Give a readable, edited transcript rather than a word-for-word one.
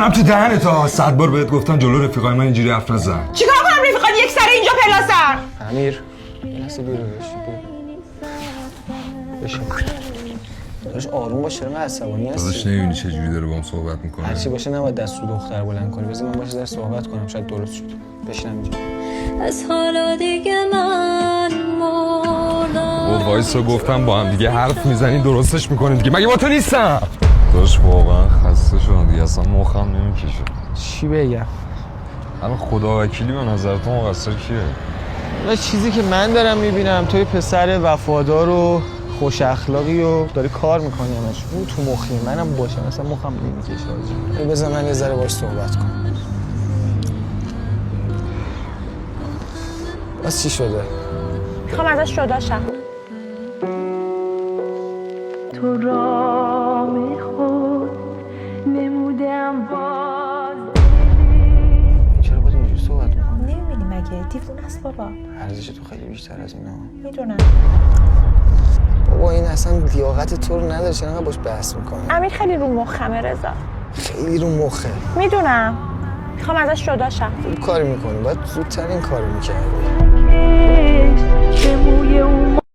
میکنم تو دهنت ها. 100 بار بهت گفتم جلو رفیقای من اینجوری حرف نزن. چیکار کنم رفیقات یک سر اینجا پلاسن؟ امیر نسی بیرو بشین داشت آروم باش، چرا عصبانی هستی؟ داداش نمیبینی چجوری داره باهم صحبت میکنه؟ هرچی باشه نباید دست رو دختر بلند کنی. بذار من باشه در صحبت کنم، شاید درست شد. بشینم اینجا. از حالا دیگه من او وایسا گفتم با هم دیگه حرف میزنی درستش میکنی دیگه. مگه با تو نیستم؟ داداش واقعا خسته شدم دیگه، اصلا مخم نمیکشه. چی بگم؟ الان خدا وکیلی به نظر تو مقصر کیه؟ چیزی که من دارم میبینم توی پسر وفادار و خوش اخلاقی و داری کار میکنی همش. اون تو مخی منم باشه، مثلا مخم نمیکشه آجی. بذار من یه ذره باش صحبت کنم. بس چی شده؟ میخوام ازش جدا شم. تو راه خود نمودم باز چرا باید اینجوری صحبت میکنی؟ نمیبینی مگه دیوونه است بابا. ارزش تو خیلی بیشتر از اینا. میدونم. بابا این اصلا لیاقت تو رو نداره، چرا انقدر باش بحث میکنی؟ امیر خیلی رو مخمه رضا. خیلی رو مخه. میدونم. میخوام ازش جدا شم. خوب کاری میکنی، باید زودتر این کارو میکردی. به موی اون